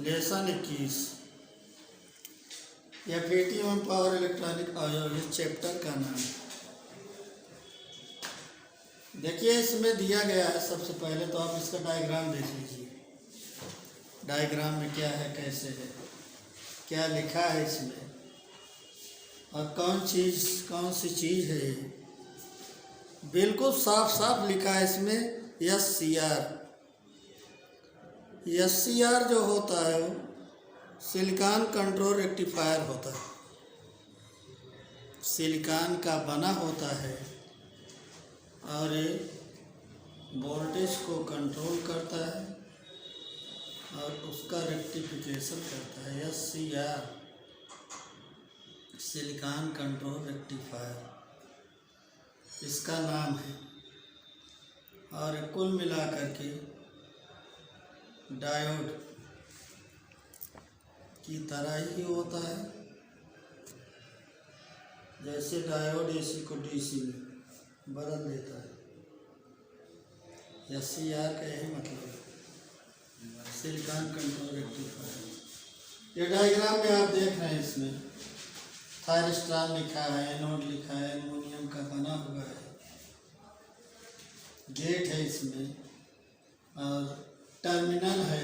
Lesson 21 या Paytm power electronic आयो, इस चैप्टर का नाम। देखिए इसमें दिया गया है, सबसे पहले तो आप इसका डायग्राम देख लीजिए। डायग्राम में क्या है, कैसे है, क्या लिखा है इसमें, और कौन सी चीज़ है ये। बिल्कुल साफ साफ लिखा है इसमें SCR। SCR जो होता है वो सिलिकॉन कंट्रोल रेक्टिफायर होता है, सिलिकॉन का बना होता है और ये वोल्टेज को कंट्रोल करता है और उसका रेक्टिफिकेशन करता है। SCR सिलिकॉन कंट्रोल रेक्टिफायर इसका नाम है। और कुल मिलाकर के डायोड की तरह ही होता है, जैसे डायोड AC को DC में बदल देता है। SCR का यही मतलब है, सिलिकॉन कंट्रोल रेक्टिफायर। ये डायग्राम में आप देख रहे हैं, इसमें थायरिस्ट्रॉन लिखा है, एनोड लिखा है, एल्युमिनियम का बना हुआ है, गेट है इसमें और टर्मिनल है।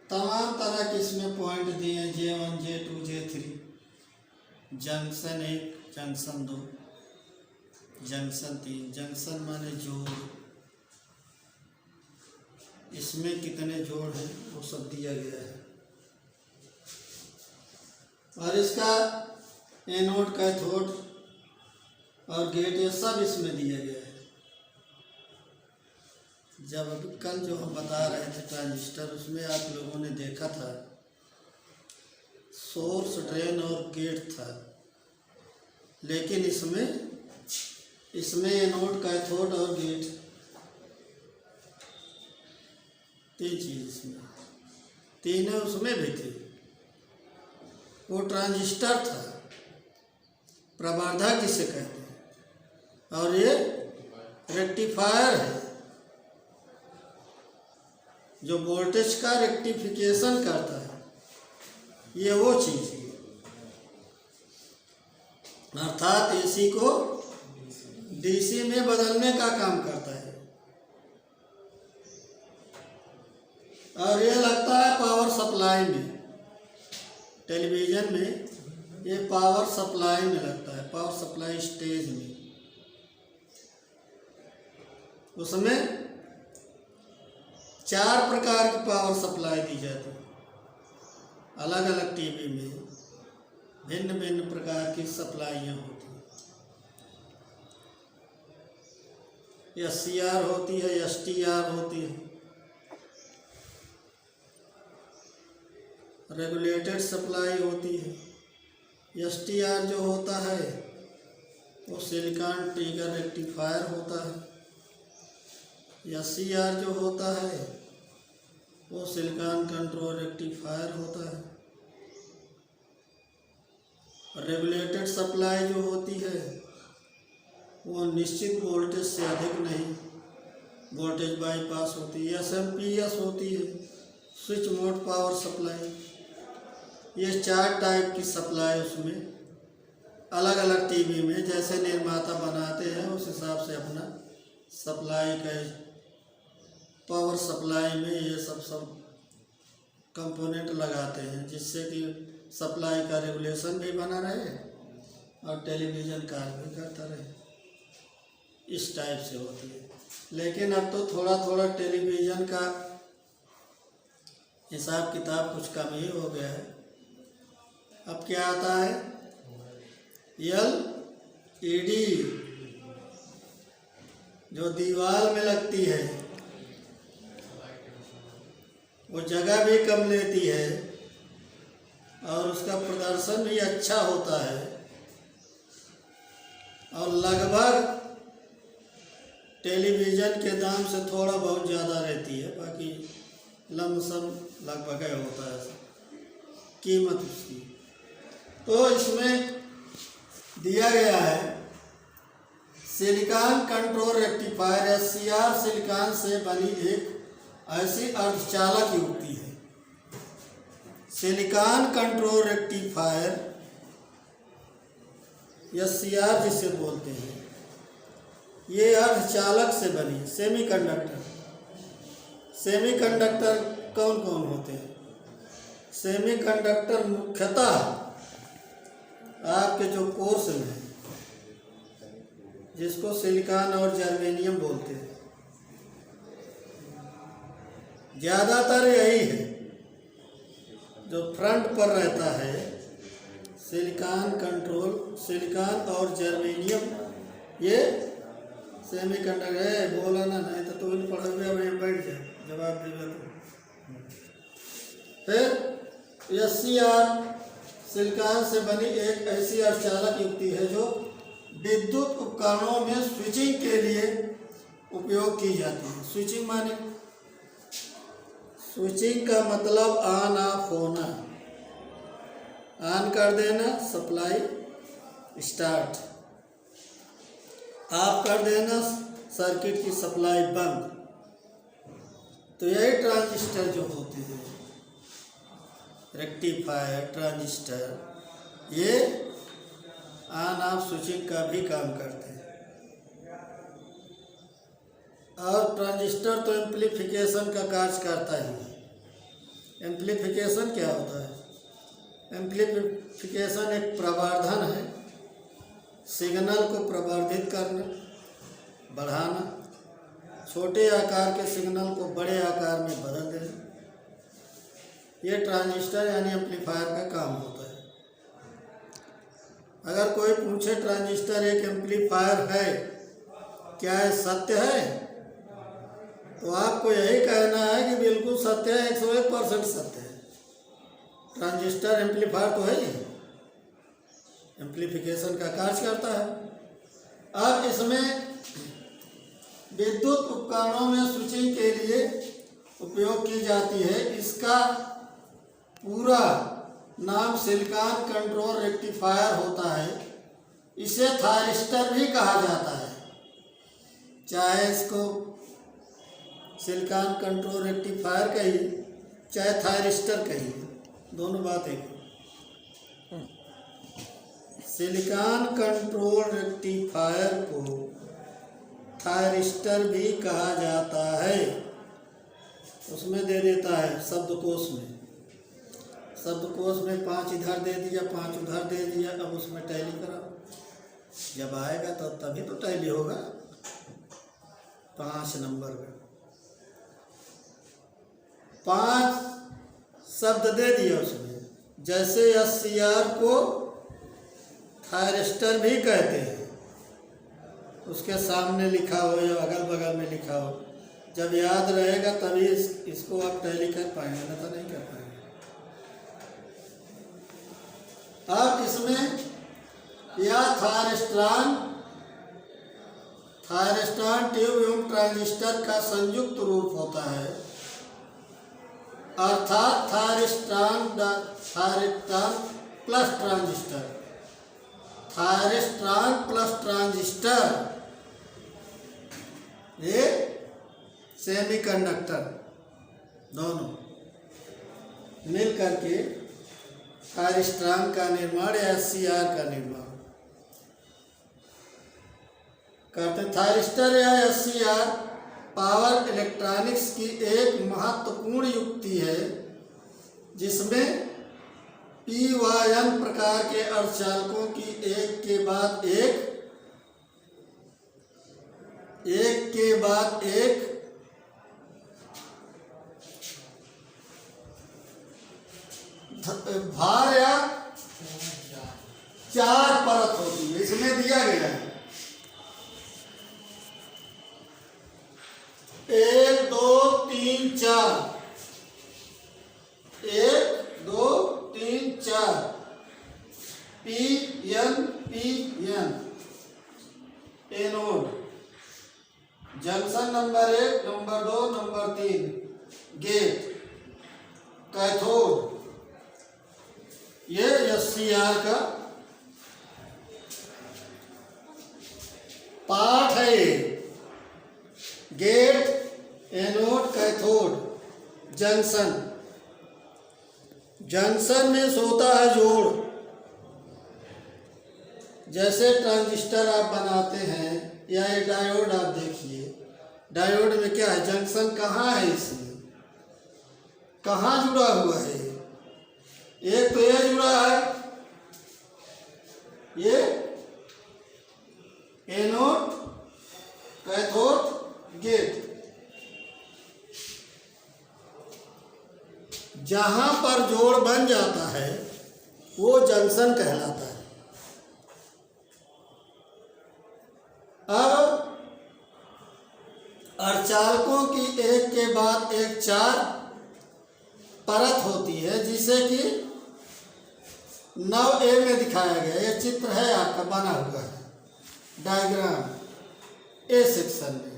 तमाम तरह के इसमें पॉइंट दिए हैं, J1 J2 J3, junction 1 junction 2 junction 3, junction माने जोड़, इसमें कितने जोड़ हैं वो सब दिया गया है। और इसका एनोड कैथोड और गेट ये सब इसमें दिया गया है। जब अभी कल जो हम बता रहे थे ट्रांजिस्टर, उसमें आप लोगों ने देखा था सोर्स, ड्रेन और गेट था, लेकिन इसमें एनोड कैथोड और गेट, तीन चीज इसमें, तीनों उसमें भी थे। वो ट्रांजिस्टर था, प्रवर्धक जिसे कहते हैं, और ये रेक्टिफायर है जो वोल्टेज का रेक्टिफिकेशन करता है। ये वो चीज़ है, अर्थात AC को DC में बदलने का काम करता है। और ये लगता है पावर सप्लाई में, टेलीविज़न में ये पावर सप्लाई में लगता है, पावर सप्लाई स्टेज में। उसमें 4 प्रकार की पावर सप्लाई दी जाती है, अलग अलग टीवी में भिन्न भिन्न प्रकार की सप्लाइयाँ होती हैं। SCR होती है, STR होती है, रेगुलेटेड सप्लाई होती है। STR जो होता है वो सिलिकॉन ट्रिगर रेक्टिफायर होता है। SCR जो होता है वो सिलिकॉन कंट्रोल रेक्टिफायर होता है। रेगुलेटेड सप्लाई जो होती है वो निश्चित वोल्टेज से अधिक नहीं, वोल्टेज बाईपास होती है। SMPS होती है, स्विच मोड पावर सप्लाई। ये 4 टाइप की सप्लाई उसमें अलग अलग टीवी में जैसे निर्माता बनाते हैं उस हिसाब से अपना सप्लाई का, पावर सप्लाई में ये सब कंपोनेंट लगाते हैं, जिससे कि सप्लाई का रेगुलेशन भी बना रहे और टेलीविज़न कार्य भी करता रहे। इस टाइप से होती है। लेकिन अब तो थोड़ा थोड़ा टेलीविज़न का हिसाब किताब कुछ कम ही हो गया है। अब क्या आता है, LED जो दीवार में लगती है, वो जगह भी कम लेती है और उसका प्रदर्शन भी अच्छा होता है और लगभग टेलीविज़न के दाम से थोड़ा बहुत ज़्यादा रहती है, बाकी लमसम लगभग होता है कीमत उसकी। तो इसमें दिया गया है silicon control rectifier SCR silicon से बनी एक ऐसी अर्धचालक युक्ति है। सिलिकॉन कंट्रोल रेक्टिफायर SCR जिसे बोलते हैं, ये अर्धचालक से बनी सेमीकंडक्टर। सेमीकंडक्टर कौन कौन होते हैं? सेमीकंडक्टर मुख्यतः आपके जो कोर्स में है, जिसको सिलिकॉन और जर्मेनियम बोलते हैं, ज़्यादातर यही है जो फ्रंट पर रहता है। सिलिकॉन और जर्मेनियम ये सेमीकंडक्टर है। बोला ना, नहीं तो तुम पढ़े हुए अब बैठ जाए, जवाब देगा तो। फिर SCR सिलिकॉन से बनी एक ऐसी अर्धचालक युक्ति है जो विद्युत उपकरणों में स्विचिंग के लिए उपयोग की जाती है। स्विचिंग माने, स्विचिंग का मतलब ऑन ऑफ होना। ऑन कर देना, सप्लाई स्टार्ट, ऑफ कर देना, सर्किट की सप्लाई बंद। तो यही ट्रांजिस्टर जो होते हैं, रेक्टिफायर, ट्रांजिस्टर, ये ऑन ऑफ स्विचिंग का भी काम करते हैं। और ट्रांजिस्टर तो एम्प्लीफिकेशन का कार्य करता ही है। एम्प्लीफिकेशन क्या होता है? एम्प्लीफिकेशन एक प्रवर्धन है, सिग्नल को प्रवर्धित करना, बढ़ाना, छोटे आकार के सिग्नल को बड़े आकार में बदल देना। ये ट्रांजिस्टर यानी एम्पलीफायर का काम होता है। अगर कोई पूछे ट्रांजिस्टर एक एम्पलीफायर है, क्या ये सत्य है? तो आपको यही कहना है कि बिल्कुल सत्य है, 101% सत्य है। ट्रांजिस्टर एम्पलीफायर तो है ही, एम्प्लीफिकेशन का कार्य करता है। अब इसमें विद्युत उपकरणों में स्विचिंग के लिए उपयोग की जाती है। इसका पूरा नाम सिलिकॉन कंट्रोल रेक्टिफायर होता है। इसे थायरिस्टर भी कहा जाता है, चाहे इसको सिलिकॉन कंट्रोल रेक्टिफायर कहिए चाहे थायरिस्टर कहिए, दोनों बात एक। सिलिकॉन कंट्रोल रेक्टिफायर को थायरिस्टर भी कहा जाता है। उसमें दे देता है शब्दकोश में, शब्दकोश में 5 इधर दे दिया, 5 उधर दे दिया। अब उसमें टैली कराओ, जब आएगा तो तभी तो टैली होगा। 5 नंबर में 5 शब्द दे दिया उसमें। जैसे SCR को थायरिस्टर भी कहते हैं, उसके सामने लिखा हो या अगल बगल में लिखा हो, जब याद रहेगा तभी इसको आप टैली कर पाएंगे, नहीं तो नहीं कर पाएंगे। अब इसमें यह थायरिस्ट्रॉन ट्यूब एवं ट्रांजिस्टर का संयुक्त रूप होता है, अर्थात थायरिस्ट्रॉन प्लस ट्रांजिस्टर। थायरिस्ट्रॉन प्लस ट्रांजिस्टर ये सेमीकंडक्टर दोनों मिल करके थायरिस्ट्रॉन का निर्माण या SCR का निर्माण करते। थायरिस्टर या SCR पावर इलेक्ट्रॉनिक्स की एक महत्वपूर्ण युक्ति है, जिसमें P व N प्रकार के अर्धचालकों की एक के बाद एक भार या 4 परत होती है। इसमें दिया गया है 1 2 3 4, 1 2 3 4 PN anode, junction number 1, number 2, number 3 gate, cathode. ये SCR का पार्ट है ये। Gate, anode, cathode, junction. Junction में होता है जोड़। जैसे ट्रांजिस्टर आप बनाते हैं या ये डायोड आप देखिए, डायोड में क्या है, जंक्शन कहाँ है, इसमें कहाँ जुड़ा हुआ है। एक तो ये जुड़ा है, ये एनोड, कैथोड, गेट। जहां पर जोड़ बन जाता है वो जंक्शन कहलाता है। अब अर्धचालकों की एक के बाद एक 4 परत होती है, जिसे कि 9A में दिखाया गया। ये चित्र है आपका बना हुआ है, डायग्राम ए सेक्शन में।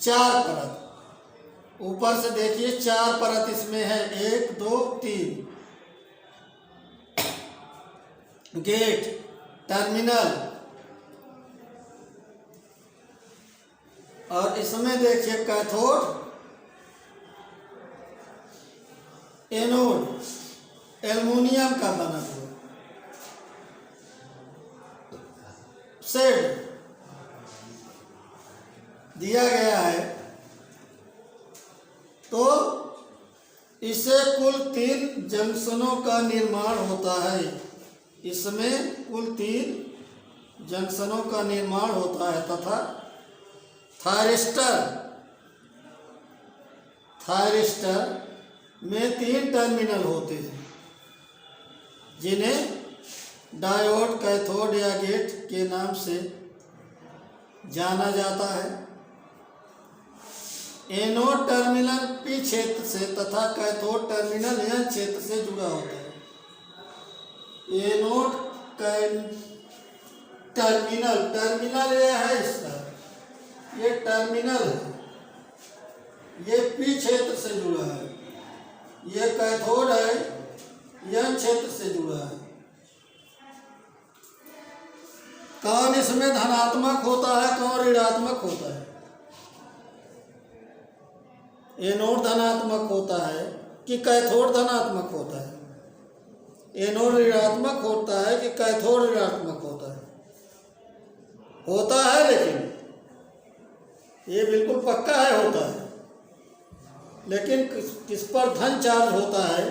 4 परत ऊपर से देखिए, 4 परत इसमें है, 1 2 3। गेट, टर्मिनल, और इसमें देखिए कैथोड, एनोड, एल्युमिनियम का बना हुआ शेड दिया गया है। तो इससे कुल 3 जंक्शनों का निर्माण होता है। इसमें कुल 3 जंक्शनों का निर्माण होता है तथा थायरिस्टर में 3 टर्मिनल होते हैं, जिन्हें डायोड, कैथोड या गेट के नाम से जाना जाता है। एनोड टर्मिनल पी क्षेत्र से तथा कैथोड टर्मिनल एन क्षेत्र से जुड़ा होता है। एनोड टर्मिनल यह है इसका, ये टर्मिनल है, ये पी क्षेत्र से जुड़ा है। ये कैथोड है, एन क्षेत्र से जुड़ा है। कौन इसमें धनात्मक होता है, कौन ऋणात्मक होता है? एनोड धनात्मक होता है कि कैथोड धनात्मक होता है? एनोड ऋणात्मक होता है कि कैथोड ऋणात्मक होता है? होता है, लेकिन ये बिल्कुल पक्का है, होता है। लेकिन किस पर धन चार्ज होता है,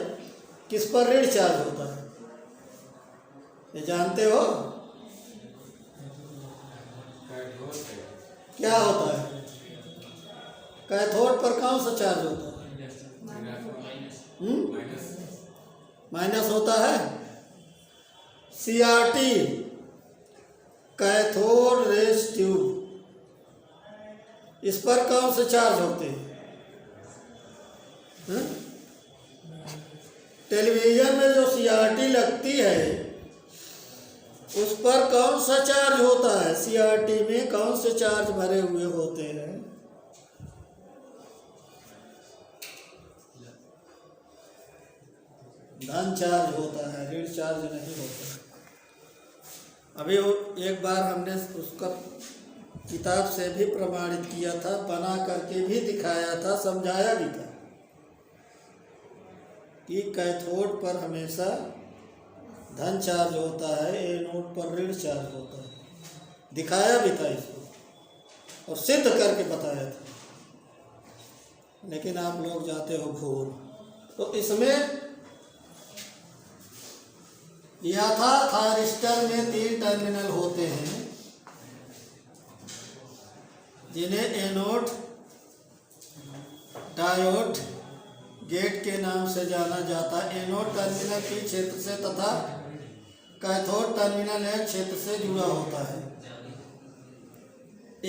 किस पर ऋण चार्ज होता है, ये जानते हो? क्या होता है? कैथोड पर कौन सा चार्ज होता है? माइनस होता है। CRT, कैथोड रेज ट्यूब, इस पर कौन से चार्ज होते हैं? टेलीविजन में जो CRT लगती है उस पर कौन सा चार्ज होता है? CRT में कौन से चार्ज भरे हुए होते हैं? धन चार्ज होता है, ऋण चार्ज नहीं होता। अभी एक बार हमने उसका किताब से भी प्रमाणित किया था, बना करके भी दिखाया था, समझाया भी था कि कैथोड पर हमेशा धन चार्ज होता है, एनोड पर ऋण चार्ज होता है। दिखाया भी था इसको और सिद्ध करके बताया था, लेकिन आप लोग जाते हो भूल। तो इसमें यह था, थायरिस्टर में 3 टर्मिनल होते हैं, जिन्हें एनोड, डायोड, गेट के नाम से जाना जाता है। एनोड टर्मिनल पी क्षेत्र से तथा कैथोड टर्मिनल एन क्षेत्र से जुड़ा होता है।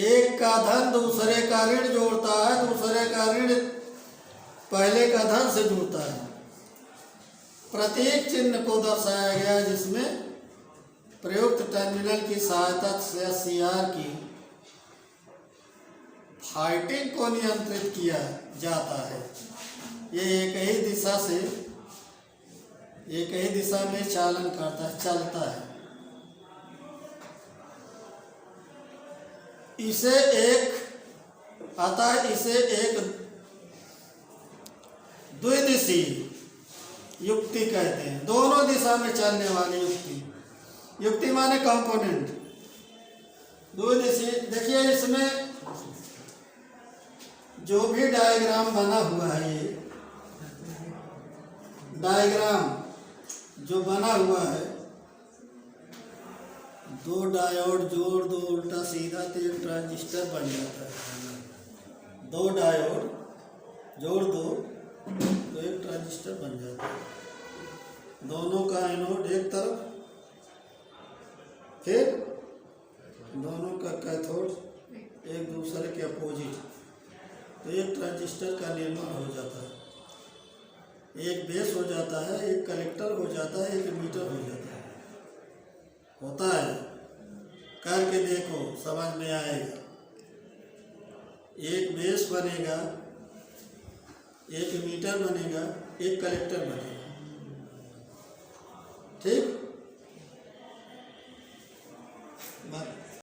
एक का धन दूसरे का ऋण जोड़ता है, दूसरे का ऋण पहले का धन से जुड़ता है। प्रतीक चिन्ह को दर्शाया गया, जिसमें प्रयुक्त टर्मिनल की सहायता से CR की फाइटिंग को नियंत्रित किया जाता है। ये एक ही दिशा में चालन करता है, चलता है। इसे एक अतः इसे एक द्विदिशीय युक्ति कहते हैं। दोनों दिशा में चलने वाली युक्ति। युक्ति माने कंपोनेंट। द्विदिशीय। देखिए इसमें जो भी डायग्राम बना हुआ है, ये डायग्राम जो बना हुआ है, दो डायोड जोड़ दो उल्टा सीधा तो एक ट्रांजिस्टर बन जाता है। दो डायोड जोड़ दो तो एक ट्रांजिस्टर बन जाता है। दोनों का एनोड एक तरफ, फिर दोनों का कैथोड एक दूसरे के अपोजिट, तो एक ट्रांजिस्टर का निर्माण हो जाता है। एक बेस हो जाता है, एक कलेक्टर हो जाता है, एक एमीटर हो जाता है। होता है, करके देखो समझ में आएगा। एक बेस बनेगा, एक एमीटर बनेगा, एक कलेक्टर बनेगा। ठीक।